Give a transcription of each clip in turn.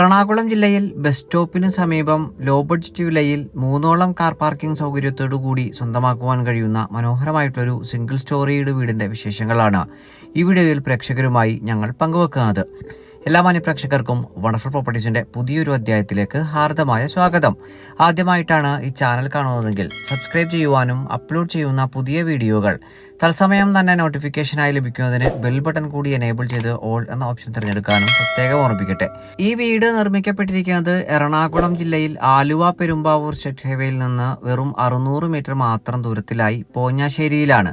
എറണാകുളം ജില്ലയിൽ ബസ് സ്റ്റോപ്പിന് സമീപം low budget വിലയിൽ 3ഓളം കാർ പാർക്കിംഗ് സൗകര്യത്തോടുകൂടി സ്വന്തമാക്കുവാൻ കഴിയുന്ന മനോഹരമായിട്ടൊരു സിംഗിൾ സ്റ്റോറിയുടെ വീടിൻ്റെ വിശേഷങ്ങളാണ് ഈ വീഡിയോയിൽ പ്രേക്ഷകരുമായി ഞങ്ങൾ പങ്കുവെക്കുന്നത്. എല്ലാ മാന്യപ്രേക്ഷകർക്കും വണ്ടർഫുൾ പ്രോപ്പർട്ടീസിൻ്റെ പുതിയൊരു അധ്യായത്തിലേക്ക് ഹാർദമായ സ്വാഗതം. ആദ്യമായിട്ടാണ് ഈ ചാനൽ കാണുന്നതെങ്കിൽ സബ്സ്ക്രൈബ് ചെയ്യുവാനും അപ്ലോഡ് ചെയ്യുന്ന പുതിയ വീഡിയോകൾ തത്സമയം തന്നെ നോട്ടിഫിക്കേഷനായി ലഭിക്കുന്നതിന് ബെൽ ബട്ടൺ കൂടി എനേബിൾ ചെയ്ത് ഓൾ എന്ന ഓപ്ഷൻ തിരഞ്ഞെടുക്കാനും പ്രത്യേകം ഓർമ്മിപ്പിക്കട്ടെ. ഈ വീട് നിർമ്മിക്കപ്പെട്ടിരിക്കുന്നത് എറണാകുളം ജില്ലയിൽ ആലുവ പെരുമ്പാവൂർ സ്റ്റേറ്റ് ഹൈവേയിൽ നിന്ന് വെറും 600 മീറ്റർ മാത്രം ദൂരത്തിലായി പോഞ്ഞാശ്ശേരിയിലാണ്.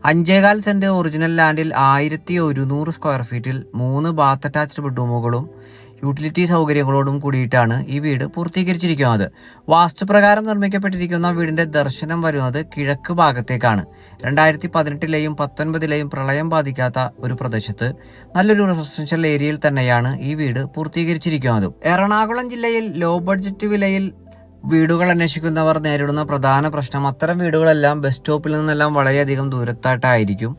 5.25 സെന്റ് ഒറിജിനൽ ലാൻഡിൽ 1100 സ്ക്വയർ ഫീറ്റിൽ 3 ബാത്ത് അറ്റാച്ച്ഡ് ബെഡ്റൂമുകളും യൂട്ടിലിറ്റി സൗകര്യങ്ങളോടും കൂടിയിട്ടാണ് ഈ വീട് പൂർത്തീകരിച്ചിരിക്കുന്നത്. വാസ്തുപ്രകാരം നിർമ്മിക്കപ്പെട്ടിരിക്കുന്ന വീടിന്റെ ദർശനം വരുന്നത് കിഴക്ക് ഭാഗത്തേക്കാണ്. 2018-ലെയും 2019-ലെയും പ്രളയം ബാധിക്കാത്ത ഒരു പ്രദേശത്ത് നല്ലൊരു റെസിഡൻഷ്യൽ ഏരിയയിൽ തന്നെയാണ് ഈ വീട് പൂർത്തീകരിച്ചിരിക്കുന്നത്. എറണാകുളം ജില്ലയിൽ ലോ ബഡ്ജറ്റ് വിലയിൽ വീടുകൾ അന്വേഷിക്കുന്നവർ നേരിടുന്ന പ്രധാന പ്രശ്നം അത്തരം വീടുകളെല്ലാം ബസ് സ്റ്റോപ്പിൽ നിന്നെല്ലാം വളരെയധികം ദൂരത്തായിട്ടായിരിക്കും.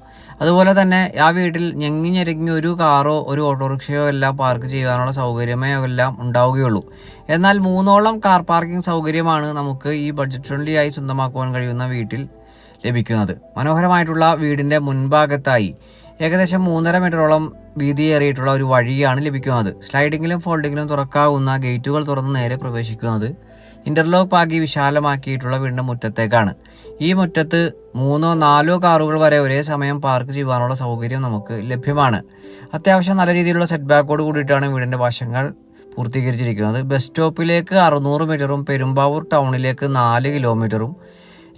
അതുപോലെ തന്നെ ആ വീട്ടിൽ ഞെങ്ങി ഒരു കാറോ ഒരു ഓട്ടോറിക്ഷയോ എല്ലാം പാർക്ക് ചെയ്യാനുള്ള സൗകര്യമോ എല്ലാം ഉണ്ടാവുകയുള്ളൂ. എന്നാൽ 3ഓളം കാർ പാർക്കിംഗ് സൗകര്യമാണ് നമുക്ക് ഈ ബഡ്ജറ്റ് ഫ്രണ്ട്ലി ആയി സ്വന്തമാക്കുവാൻ കഴിയുന്ന വീട്ടിൽ ലഭിക്കുന്നത്. മനോഹരമായിട്ടുള്ള വീടിൻ്റെ മുൻഭാഗത്തായി ഏകദേശം 3.5 മീറ്ററോളം വീതിയേറിയിട്ടുള്ള ഒരു വഴിയാണ് ലഭിക്കുന്നത്. സ്ലൈഡിങ്ങിലും ഫോൾഡിങ്ങിലും തുറക്കാവുന്ന ഗേറ്റുകൾ തുറന്ന് നേരെ പ്രവേശിക്കുന്നത് ഇന്റർലോക്ക് പാകി വിശാലമാക്കിയിട്ടുള്ള വീടിൻ്റെ മുറ്റത്തേക്കാണ്. ഈ മുറ്റത്ത് 3-4 കാറുകൾ വരെ ഒരേ സമയം പാർക്ക് ചെയ്യാനുള്ള സൗകര്യം നമുക്ക് ലഭ്യമാണ്. അത്യാവശ്യം നല്ല രീതിയിലുള്ള സെറ്റ് ബാക്കോട് കൂടിയിട്ടാണ് വീടിൻ്റെ വശങ്ങൾ പൂർത്തീകരിച്ചിരിക്കുന്നത്. ബസ് സ്റ്റോപ്പിലേക്ക് 600 മീറ്ററും പെരുമ്പാവൂർ ടൗണിലേക്ക് 4 കിലോമീറ്ററും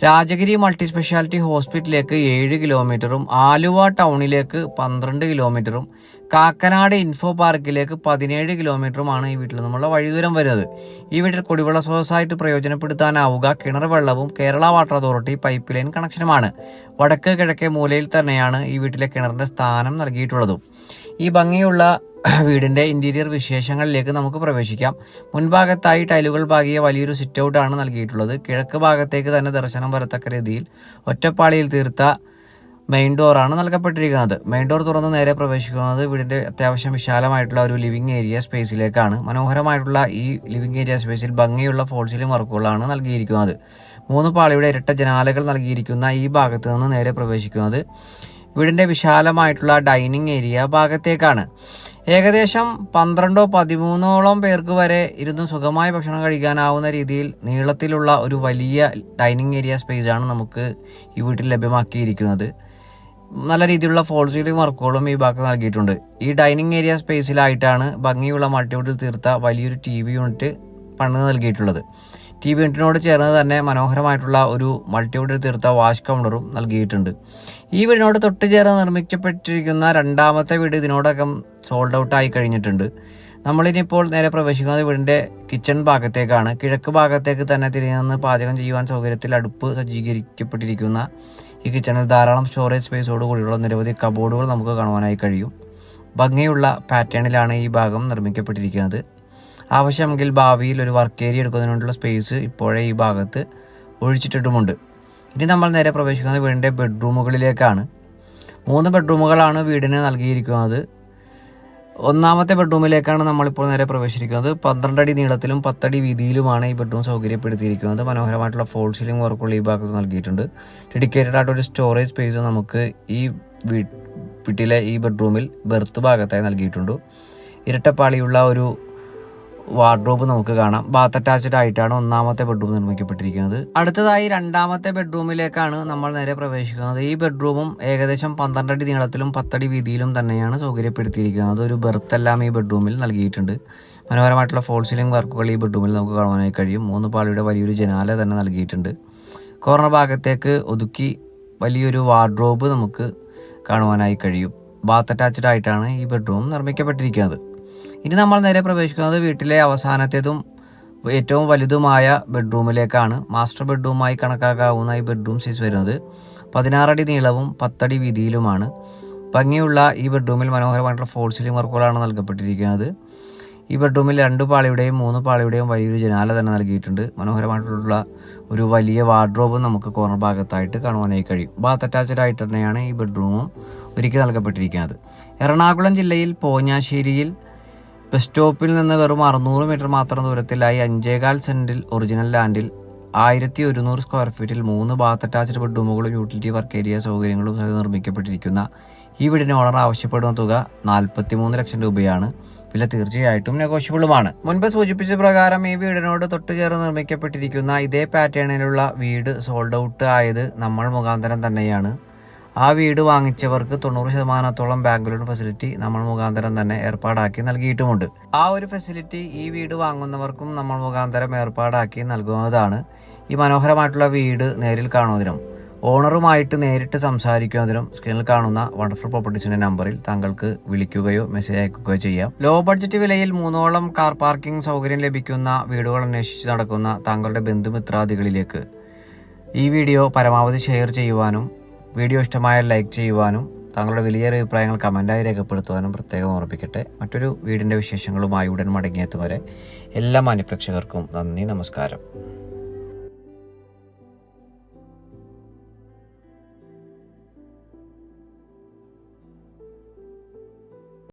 രാജഗിരി മൾട്ടി സ്പെഷ്യാലിറ്റി ഹോസ്പിറ്റലിലേക്ക് 7 കിലോമീറ്ററും ആലുവ ടൗണിലേക്ക് 12 കിലോമീറ്ററും കാക്കനാട് ഇൻഫോ പാർക്കിലേക്ക് 17 കിലോമീറ്ററുമാണ് ഈ വീട്ടിൽ നിന്നുള്ള വഴിദൂരം വരുന്നത്. ഈ വീട്ടിൽ കുടിവെള്ള സ്രോതസ്സായിട്ട് പ്രയോജനപ്പെടുത്താനാവുക കിണർ വെള്ളവും Kerala water authority pipeline കണക്ഷനുമാണ്. വടക്ക് കിഴക്കേ മൂലയിൽ തന്നെയാണ് ഈ വീട്ടിലെ കിണറിൻ്റെ സ്ഥാനം നൽകിയിട്ടുള്ളതും. ഈ ഭംഗിയുള്ള വീടിൻ്റെ ഇൻറ്റീരിയർ വിശേഷങ്ങളിലേക്ക് നമുക്ക് പ്രവേശിക്കാം. മുൻഭാഗത്തായി ടൈലുകൾ പാകിയ വലിയൊരു സിറ്റ് ഔട്ടാണ് നൽകിയിട്ടുള്ളത്. കിഴക്ക് ഭാഗത്തേക്ക് തന്നെ ദർശനം വരത്തക്ക രീതിയിൽ ഒറ്റപ്പാളിയിൽ തീർത്ത മെയിൻ ഡോറാണ് നൽകപ്പെട്ടിരിക്കുന്നത്. മെയിൻ ഡോർ തുറന്ന് നേരെ പ്രവേശിക്കുന്നത് വീടിൻ്റെ അത്യാവശ്യം വിശാലമായിട്ടുള്ള ഒരു ലിവിംഗ് ഏരിയ സ്പേസിലേക്കാണ്. മനോഹരമായിട്ടുള്ള ഈ ലിവിംഗ് ഏരിയ സ്പേസിൽ ഭംഗിയുള്ള ഫോൾ സീലിംഗ് വർക്കുകളാണ് നൽകിയിരിക്കുന്നത്. 3 പാളിയുടെ ഇരട്ട ജനാലകൾ നൽകിയിരിക്കുന്ന ഈ ഭാഗത്ത് നിന്ന് നേരെ പ്രവേശിക്കുന്നത് വീടിൻ്റെ വിശാലമായിട്ടുള്ള ഡൈനിങ് ഏരിയ ഭാഗത്തേക്കാണ്. ഏകദേശം 12-13ഓളം പേർക്ക് വരെ ഇരുന്ന് സുഖമായി ഭക്ഷണം കഴിക്കാനാവുന്ന രീതിയിൽ നീളത്തിലുള്ള ഒരു വലിയ ഡൈനിങ് ഏരിയ സ്പേസാണ് നമുക്ക് ഈ വീട്ടിൽ ലഭ്യമാക്കിയിരിക്കുന്നത്. നല്ല രീതിയിലുള്ള ഫോൾ സീലിംഗ് വർക്കുകളും ഈ ഭാഗത്ത് നൽകിയിട്ടുണ്ട്. ഈ ഡൈനിങ് ഏരിയ സ്പേസിലായിട്ടാണ് ഭംഗിയുള്ള മൾട്ടിവുഡിൽ തീർത്ത വലിയൊരു TV യൂണിറ്റ് പണിത് നൽകിയിട്ടുള്ളത്. TV യൂണിറ്റിനോട് ചേർന്ന് തന്നെ മനോഹരമായിട്ടുള്ള ഒരു മൾട്ടിവുഡിൽ തീർത്ത വാഷ് കൗണ്ടറും നൽകിയിട്ടുണ്ട്. ഈ വീടിനോട് തൊട്ട് ചേർന്ന് നിർമ്മിക്കപ്പെട്ടിരിക്കുന്ന രണ്ടാമത്തെ വീട് ഇതിനോടകം സോൾഡ് ഔട്ട് ആയി കഴിഞ്ഞിട്ടുണ്ട്. നമ്മളിനിപ്പോൾ നേരെ പ്രവേശിക്കുന്നത് വീടിൻ്റെ കിച്ചൺ ഭാഗത്തേക്കാണ്. കിഴക്ക് ഭാഗത്തേക്ക് തന്നെ തിരിഞ്ഞു നിന്ന് പാചകം ചെയ്യുവാൻ സൗകര്യത്തിൽ അടുപ്പ് സജ്ജീകരിക്കപ്പെട്ടിരിക്കുന്ന ഈ കിച്ചണിൽ ധാരാളം സ്റ്റോറേജ് സ്പേസോട് കൂടിയുള്ള നിരവധി കബോർഡുകൾ നമുക്ക് കാണുവാനായി കഴിയും. ഭംഗിയുള്ള പാറ്റേണിലാണ് ഈ ഭാഗം നിർമ്മിക്കപ്പെട്ടിരിക്കുന്നത്. ആവശ്യമെങ്കിൽ ഭാവിയിൽ ഒരു വർക്ക് ഏരിയ എടുക്കുന്നതിനുള്ള സ്പേസ് ഇപ്പോഴേ ഈ ഭാഗത്ത് ഒഴിച്ചിട്ടിട്ടുമുണ്ട്. ഇനി നമ്മൾ നേരെ പ്രവേശിക്കുന്നത് വീടിൻ്റെ ബെഡ്റൂമുകളിലേക്കാണ്. 3 ബെഡ്റൂമുകളാണ് വീടിന് നൽകിയിരിക്കുന്നത്. ഒന്നാമത്തെ ബെഡ്റൂമിലേക്കാണ് നമ്മളിപ്പോൾ നേരെ പ്രവേശിക്കുന്നത്. 12 അടി നീളത്തിലും 10 അടി വീതിയിലുമാണ് ഈ ബെഡ്റൂം സൗകര്യപ്പെടുത്തിയിരിക്കുന്നത്. മനോഹരമായിട്ടുള്ള ഫോൾ സീലിംഗ് വർക്കുകൾ ഈ ഭാഗത്ത് നൽകിയിട്ടുണ്ട്. ഡെഡിക്കേറ്റഡ് ആയിട്ടൊരു സ്റ്റോറേജ് സ്പേസ് നമുക്ക് ഈ വീട്ടിലെ ഈ ബെഡ്റൂമിൽ ബെർത്ത് ഭാഗത്തായി നൽകിയിട്ടുണ്ട്. ഇരട്ടപ്പാളിയുള്ള ഒരു വാർഡ്രോബ് നമുക്ക് കാണാം. ബാത്ത് അറ്റാച്ച്ഡ് ആയിട്ടാണ് ഒന്നാമത്തെ ബെഡ്റൂം നിർമ്മിക്കപ്പെട്ടിരിക്കുന്നത്. അടുത്തതായി രണ്ടാമത്തെ ബെഡ്റൂമിലേക്കാണ് നമ്മൾ നേരെ പ്രവേശിക്കുന്നത്. ഈ ബെഡ്റൂമും ഏകദേശം 12 അടി നീളത്തിലും 10 അടി വീതിയിലും തന്നെയാണ് സൗകര്യപ്പെടുത്തിയിരിക്കുന്നത്. ഒരു ബെർത്തെല്ലാം ഈ ബെഡ്റൂമിൽ നൽകിയിട്ടുണ്ട്. മനോഹരമായിട്ടുള്ള ഫോൾ സീലിംഗ് വർക്കുകൾ ഈ ബെഡ്റൂമിൽ നമുക്ക് കാണുവാനായി കഴിയും. 3 പാളിയുടെ വലിയൊരു ജനാല തന്നെ നൽകിയിട്ടുണ്ട്. കോർണർ ഭാഗത്തേക്ക് ഒതുക്കി വലിയൊരു വാർഡ്രോബ് നമുക്ക് കാണുവാനായി കഴിയും. ബാത്ത് അറ്റാച്ച്ഡ് ആയിട്ടാണ് ഈ ബെഡ്റൂം നിർമ്മിക്കപ്പെട്ടിരിക്കുന്നത്. ഇനി നമ്മൾ നേരെ പ്രവേശിക്കുന്നത് വീട്ടിലെ അവസാനത്തേതും ഏറ്റവും വലുതുമായ ബെഡ്റൂമിലേക്കാണ്. മാസ്റ്റർ ബെഡ്റൂമായി കണക്കാക്കാവുന്ന ഈ ബെഡ്റൂം സൈസ് വരുന്നത് 16 അടി നീളവും 10 അടി വീതിയിലുമാണ്. ഭംഗിയുള്ള ഈ ബെഡ്റൂമിൽ മനോഹരമായിട്ടുള്ള ഫോൾ സീലിംഗ് വർക്കുകളാണ് നൽകപ്പെട്ടിരിക്കുന്നത്. ഈ ബെഡ്റൂമിൽ 2 പാളിയുടെയും 3 പാളിയുടെയും വലിയൊരു ജനാല തന്നെ നൽകിയിട്ടുണ്ട്. മനോഹരമായിട്ടുള്ള ഒരു വലിയ വാർഡ്രോബും നമുക്ക് കോർണർ ഭാഗത്തായിട്ട് കാണുവാനായി കഴിയും. ബാത്ത് അറ്റാച്ച്ഡ് ആയിട്ട് തന്നെയാണ് ഈ ബെഡ്റൂമും ഒരുക്കി നൽകപ്പെട്ടിരിക്കുന്നത്. എറണാകുളം ജില്ലയിൽ പോഞ്ഞാശ്ശേരിയിൽ ബസ് സ്റ്റോപ്പിൽ നിന്ന് വെറും 600 മീറ്റർ മാത്രം ദൂരത്തിലായി 5.25 സെന്റിൽ ഒറിജിനൽ ലാൻഡിൽ 1100 സ്ക്വയർ ഫീറ്റിൽ 3 ബാത്ത് അറ്റാച്ച്ഡ് ബെഡ്റൂമുകളും യൂട്ടിലിറ്റി വർക്ക് ഏരിയ സൗകര്യങ്ങളും നിർമ്മിക്കപ്പെട്ടിരിക്കുന്ന ഈ വീടിന് ഓണർ ആവശ്യപ്പെടുന്ന തുക 43 ലക്ഷം രൂപയാണ്. വില തീർച്ചയായിട്ടും നെഗോഷ്യബിളുമാണ്. മുൻപ് സൂചിപ്പിച്ച പ്രകാരം ഈ വീടിനോട് തൊട്ടുചേർന്ന് നിർമ്മിക്കപ്പെട്ടിരിക്കുന്ന ഇതേ പാറ്റേണിലുള്ള വീട് സോൾഡ് ഔട്ട് ആയത് നമ്മൾ മുഖാന്തരം തന്നെയാണ്. ആ വീട് വാങ്ങിച്ചവർക്ക് 90% ബാങ്ക് ലോൺ ഫെസിലിറ്റി നമ്മൾ മുഖാന്തരം തന്നെ ഏർപ്പാടാക്കി നൽകിയിട്ടുമുണ്ട്. ആ ഒരു ഫെസിലിറ്റി ഈ വീട് വാങ്ങുന്നവർക്കും നമ്മൾ മുഖാന്തരം ഏർപ്പാടാക്കി നൽകുന്നതാണ്. ഈ മനോഹരമായിട്ടുള്ള വീട് നേരിൽ കാണുന്നതിനും ഓണറുമായിട്ട് നേരിട്ട് സംസാരിക്കുന്നതിനും സ്ക്രീനിൽ കാണുന്ന വണ്ടർഫുൾ പ്രോപ്പർട്ടീസിന്റെ നമ്പറിൽ താങ്കൾക്ക് വിളിക്കുകയോ മെസ്സേജ് അയക്കുകയോ ചെയ്യാം. ലോ ബഡ്ജറ്റ് വിലയിൽ 3ഓളം കാർ പാർക്കിംഗ് സൗകര്യം ലഭിക്കുന്ന വീടുകൾ അന്വേഷിച്ച് നടക്കുന്ന താങ്കളുടെ ബന്ധുമിത്രാദികളിലേക്ക് ഈ വീഡിയോ പരമാവധി ഷെയർ ചെയ്യുവാനും വീഡിയോ ഇഷ്ടമായാൽ ലൈക്ക് ചെയ്യുവാനും താങ്കളുടെ വലിയൊരു അഭിപ്രായങ്ങൾ കമൻറ്റായി രേഖപ്പെടുത്തുവാനും പ്രത്യേകം ഓർമ്മിപ്പിക്കട്ടെ. മറ്റൊരു വീടിൻ്റെ വിശേഷങ്ങളുമായി ഉടൻ മടങ്ങിയെത്തും വരെ എല്ലാ മാന്യപ്രേക്ഷകർക്കും നന്ദി, നമസ്കാരം.